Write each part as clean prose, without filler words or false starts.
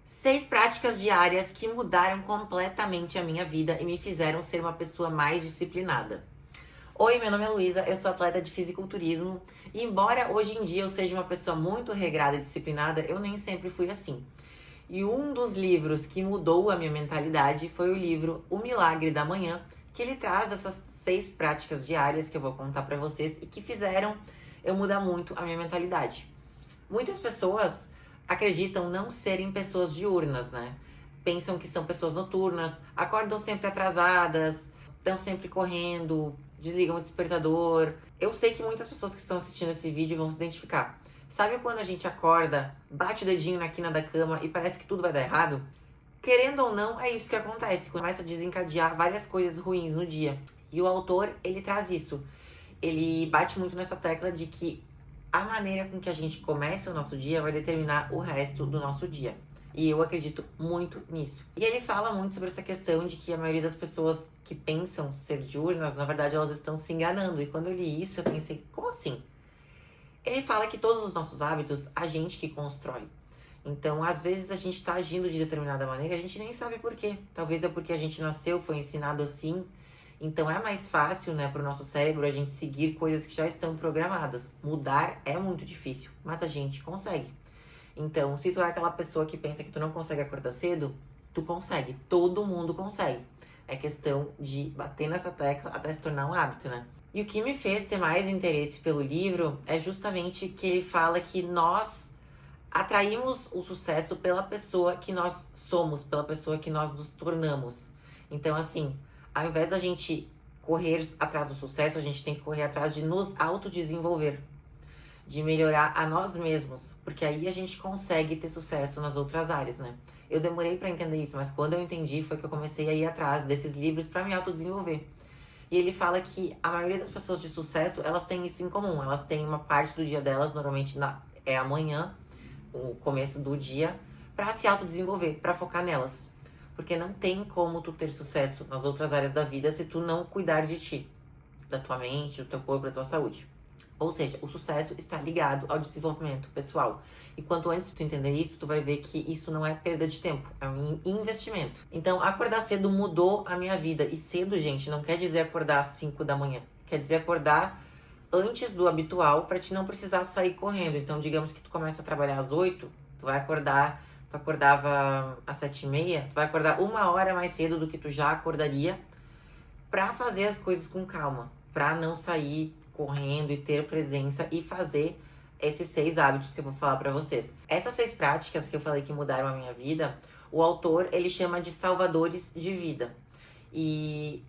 6 práticas diárias que mudaram completamente a minha vida e me fizeram ser uma pessoa mais disciplinada. Oi, meu nome é Luísa, eu sou atleta de fisiculturismo e embora hoje em dia eu seja uma pessoa muito regrada e disciplinada, eu nem sempre fui assim. E um dos livros que mudou a minha mentalidade foi o livro O Milagre da Manhã, que ele traz essas 6 práticas diárias que eu vou contar pra vocês e que fizeram eu mudar muito a minha mentalidade. Muitas pessoas acreditam não serem pessoas diurnas, né? Pensam que são pessoas noturnas, acordam sempre atrasadas, estão sempre correndo, desligam o despertador. Eu sei que muitas pessoas que estão assistindo esse vídeo vão se identificar. Sabe quando a gente acorda, bate o dedinho na quina da cama e parece que tudo vai dar errado? Querendo ou não, é isso que acontece. Começa a desencadear várias coisas ruins no dia. E o autor, ele traz isso. Ele bate muito nessa tecla de que a maneira com que a gente começa o nosso dia vai determinar o resto do nosso dia. E eu acredito muito nisso. E ele fala muito sobre essa questão de que a maioria das pessoas que pensam ser diurnas, na verdade, elas estão se enganando. E quando eu li isso, eu pensei, como assim? Ele fala que todos os nossos hábitos, a gente que constrói. Então, às vezes, a gente está agindo de determinada maneira e a gente nem sabe por quê. Talvez é porque a gente nasceu, foi ensinado assim. Então, é mais fácil, né, para o nosso cérebro a gente seguir coisas que já estão programadas. Mudar é muito difícil, mas a gente consegue. Então, se tu é aquela pessoa que pensa que tu não consegue acordar cedo, tu consegue. Todo mundo consegue. É questão de bater nessa tecla até se tornar um hábito, né? E o que me fez ter mais interesse pelo livro é justamente que ele fala que nós atraímos o sucesso pela pessoa que nós somos, pela pessoa que nós nos tornamos. Então, assim, ao invés da gente correr atrás do sucesso, a gente tem que correr atrás de nos autodesenvolver, de melhorar a nós mesmos, porque aí a gente consegue ter sucesso nas outras áreas, né? Eu demorei pra entender isso, mas quando eu entendi foi que eu comecei a ir atrás desses livros pra me autodesenvolver. E ele fala que a maioria das pessoas de sucesso, elas têm isso em comum. Elas têm uma parte do dia delas, normalmente é amanhã, o começo do dia, pra se autodesenvolver, pra focar nelas. Porque não tem como tu ter sucesso nas outras áreas da vida se tu não cuidar de ti, da tua mente, do teu corpo, da tua saúde. Ou seja, o sucesso está ligado ao desenvolvimento pessoal. E quanto antes tu entender isso, tu vai ver que isso não é perda de tempo, é um investimento. Então, acordar cedo mudou a minha vida. E cedo, gente, não quer dizer acordar às 5 da manhã. Quer dizer acordar antes do habitual para te não precisar sair correndo. Então, digamos que tu começa a trabalhar às 8, tu vai acordar, tu acordava às 7h30, tu vai acordar 1 hora mais cedo do que tu já acordaria para fazer as coisas com calma, para não sair correndo e ter presença e fazer esses 6 hábitos que eu vou falar para vocês. Essas 6 práticas que eu falei que mudaram a minha vida, o autor ele chama de salvadores de vida. E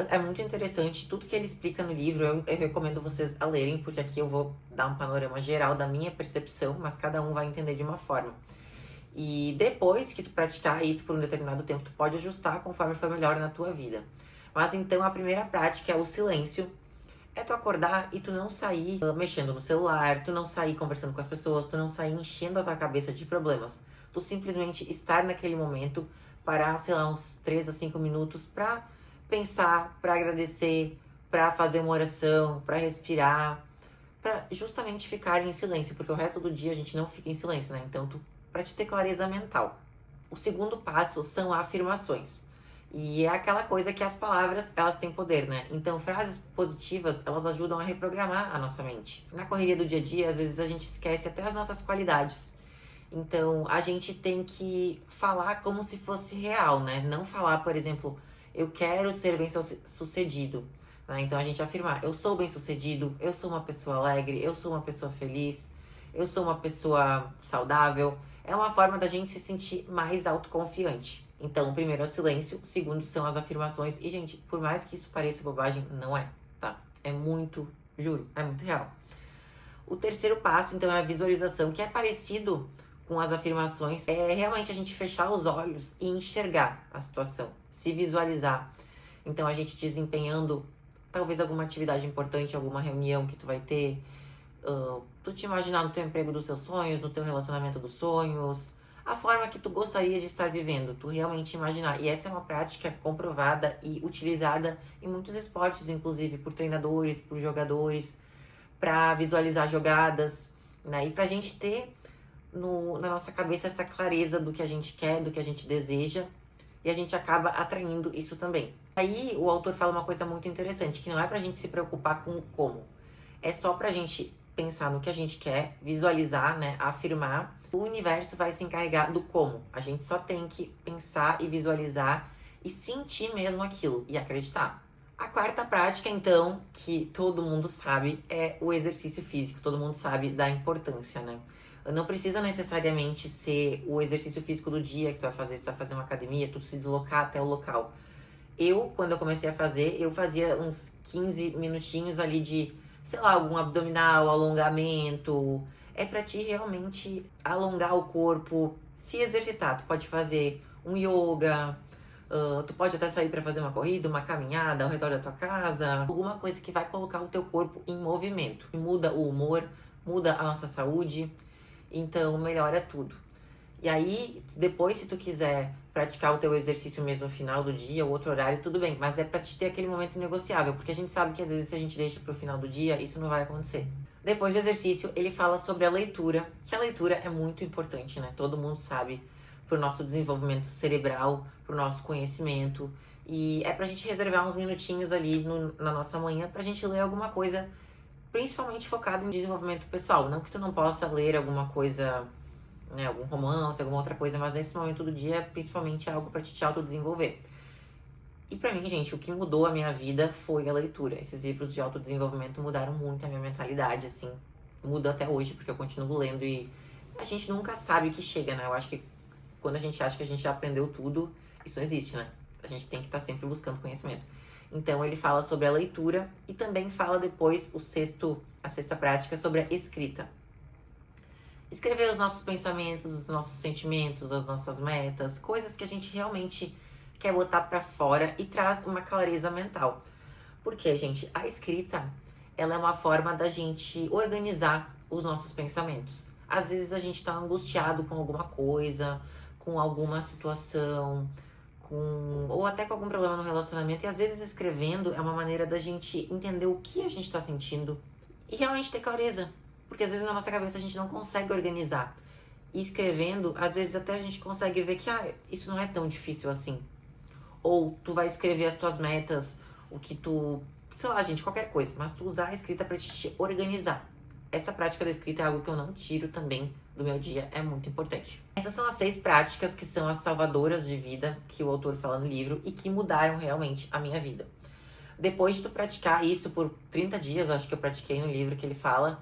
é muito interessante tudo que ele explica no livro. Eu recomendo vocês a lerem, porque aqui eu vou dar um panorama geral da minha percepção, mas cada um vai entender de uma forma. E depois que tu praticar isso por um determinado tempo, tu pode ajustar conforme for melhor na tua vida. Mas então a primeira prática é o silêncio. É tu acordar e tu não sair mexendo no celular, tu não sair conversando com as pessoas, tu não sair enchendo a tua cabeça de problemas. Tu simplesmente estar naquele momento, parar, sei lá, uns 3 a 5 minutos pra pensar, pra agradecer, pra fazer uma oração, pra respirar, pra justamente ficar em silêncio, porque o resto do dia a gente não fica em silêncio, né? Então, pra te ter clareza mental. O segundo passo são afirmações. E é aquela coisa que as palavras, elas têm poder, né? Então, frases positivas, elas ajudam a reprogramar a nossa mente. Na correria do dia a dia, às vezes a gente esquece até as nossas qualidades. Então, a gente tem que falar como se fosse real, né? Não falar, por exemplo, eu quero ser bem-sucedido. Né? Então, a gente afirmar, eu sou bem-sucedido, eu sou uma pessoa alegre, eu sou uma pessoa feliz, eu sou uma pessoa saudável. É uma forma da gente se sentir mais autoconfiante. Então, o primeiro é o silêncio, o segundo são as afirmações. E, gente, por mais que isso pareça bobagem, não é, tá? É muito, juro, é muito real. O terceiro passo, então, é a visualização, que é parecido com as afirmações. É realmente a gente fechar os olhos e enxergar a situação, se visualizar. Então, a gente desempenhando talvez alguma atividade importante, alguma reunião que tu vai ter. Tu te imaginar no teu emprego dos seus sonhos, no teu relacionamento dos sonhos, a forma que tu gostaria de estar vivendo, tu realmente imaginar. E essa é uma prática comprovada e utilizada em muitos esportes, inclusive por treinadores, por jogadores, para visualizar jogadas, né? E pra gente ter na nossa cabeça essa clareza do que a gente quer, do que a gente deseja, e a gente acaba atraindo isso também. Aí o autor fala uma coisa muito interessante, que não é pra gente se preocupar com o como, é só pra gente pensar no que a gente quer, visualizar, né, afirmar. O universo vai se encarregar do como. A gente só tem que pensar e visualizar e sentir mesmo aquilo e acreditar. A quarta prática, então, que todo mundo sabe, é o exercício físico. Todo mundo sabe da importância, né? Não precisa necessariamente ser o exercício físico do dia que tu vai fazer. Se tu vai fazer uma academia, tu se deslocar até o local. Quando eu comecei a fazer, eu fazia uns 15 minutinhos ali de, sei lá, algum abdominal, alongamento. É pra ti realmente alongar o corpo, se exercitar. Tu pode fazer um yoga, tu pode até sair pra fazer uma corrida, uma caminhada ao redor da tua casa. Alguma coisa que vai colocar o teu corpo em movimento. Muda o humor, muda a nossa saúde, então melhora tudo. E aí, depois, se tu quiser praticar o teu exercício mesmo no final do dia, ou outro horário, tudo bem. Mas é pra te ter aquele momento negociável, porque a gente sabe que às vezes se a gente deixa pro final do dia, isso não vai acontecer. Depois do exercício, ele fala sobre a leitura, que a leitura é muito importante, né? Todo mundo sabe, pro nosso desenvolvimento cerebral, pro nosso conhecimento. E é pra gente reservar uns minutinhos ali na nossa manhã pra gente ler alguma coisa, principalmente focada em desenvolvimento pessoal. Não que tu não possa ler alguma coisa, né, algum romance, alguma outra coisa, mas nesse momento do dia, principalmente é algo pra te autodesenvolver. E pra mim, gente, o que mudou a minha vida foi a leitura. Esses livros de autodesenvolvimento mudaram muito a minha mentalidade, assim. Muda até hoje, porque eu continuo lendo e a gente nunca sabe o que chega, né? Eu acho que quando a gente acha que a gente já aprendeu tudo, isso não existe, né? A gente tem que estar sempre buscando conhecimento. Então ele fala sobre a leitura e também fala depois a sexta prática sobre a escrita. Escrever os nossos pensamentos, os nossos sentimentos, as nossas metas, coisas que a gente realmente quer botar pra fora e traz uma clareza mental. Porque, gente, a escrita, ela é uma forma da gente organizar os nossos pensamentos. Às vezes a gente tá angustiado com alguma coisa, com alguma situação, ou até com algum problema no relacionamento, e às vezes escrevendo é uma maneira da gente entender o que a gente tá sentindo e realmente ter clareza. Porque às vezes na nossa cabeça a gente não consegue organizar. E escrevendo, às vezes até a gente consegue ver que isso não é tão difícil assim. Ou tu vai escrever as tuas metas, o que tu... Sei lá, gente, qualquer coisa. Mas tu usar a escrita pra te organizar. Essa prática da escrita é algo que eu não tiro também do meu dia. É muito importante. Essas são as 6 práticas que são as salvadoras de vida que o autor fala no livro e que mudaram realmente a minha vida. Depois de tu praticar isso por 30 dias, acho que eu pratiquei no livro que ele fala...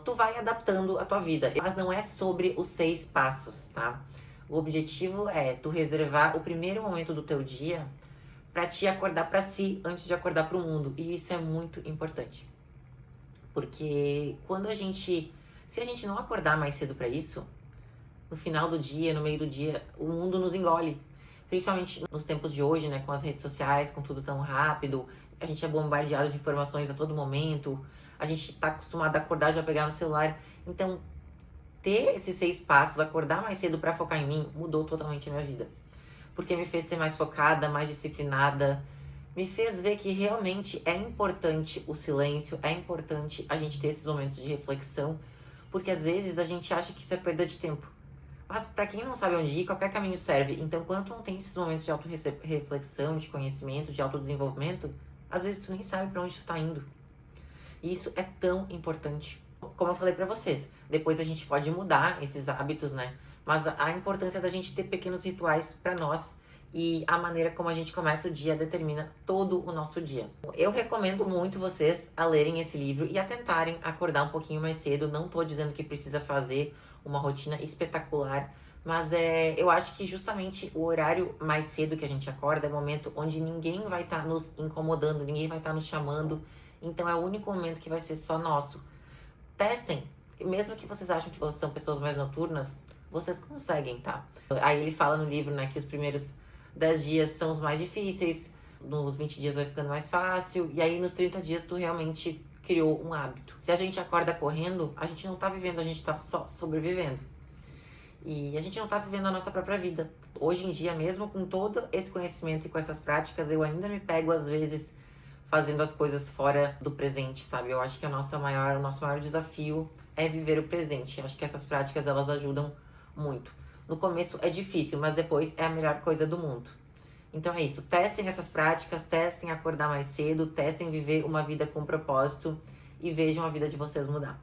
tu vai adaptando a tua vida. Mas não é sobre os 6 passos, tá? O objetivo é tu reservar o primeiro momento do teu dia pra te acordar pra si antes de acordar pro mundo. E isso é muito importante. Porque se a gente não acordar mais cedo pra isso, no final do dia, no meio do dia, o mundo nos engole. Principalmente nos tempos de hoje, né? Com as redes sociais, com tudo tão rápido. A gente é bombardeado de informações a todo momento. A gente tá acostumado a acordar, já pegar no celular. Então, ter esses 6 passos, acordar mais cedo pra focar em mim, mudou totalmente a minha vida. Porque me fez ser mais focada, mais disciplinada. Me fez ver que realmente é importante o silêncio, é importante a gente ter esses momentos de reflexão. Porque às vezes a gente acha que isso é perda de tempo. Mas pra quem não sabe onde ir, qualquer caminho serve. Então, quando tu não tem esses momentos de auto-reflexão, de conhecimento, de autodesenvolvimento, às vezes tu nem sabe pra onde tu tá indo. E isso é tão importante. Como eu falei pra vocês, depois a gente pode mudar esses hábitos, né? Mas a importância da gente ter pequenos rituais pra nós e a maneira como a gente começa o dia determina todo o nosso dia. Eu recomendo muito vocês a lerem esse livro e a tentarem acordar um pouquinho mais cedo. Não tô dizendo que precisa fazer uma rotina espetacular, mas eu acho que justamente o horário mais cedo que a gente acorda é o momento onde ninguém vai estar nos incomodando, ninguém vai estar nos chamando. Então é o único momento que vai ser só nosso. Testem. Mesmo que vocês achem que vocês são pessoas mais noturnas, vocês conseguem, tá? Aí ele fala no livro, né, que os primeiros 10 dias são os mais difíceis, nos 20 dias vai ficando mais fácil, e aí nos 30 dias tu realmente criou um hábito. Se a gente acorda correndo, a gente não tá vivendo, a gente tá só sobrevivendo. E a gente não tá vivendo a nossa própria vida. Hoje em dia, mesmo com todo esse conhecimento e com essas práticas, eu ainda me pego, às vezes, fazendo as coisas fora do presente, sabe? Eu acho que o nosso maior desafio é viver o presente. Eu acho que essas práticas, elas ajudam muito. No começo é difícil, mas depois é a melhor coisa do mundo. Então é isso, testem essas práticas, testem acordar mais cedo, testem viver uma vida com propósito e vejam a vida de vocês mudar.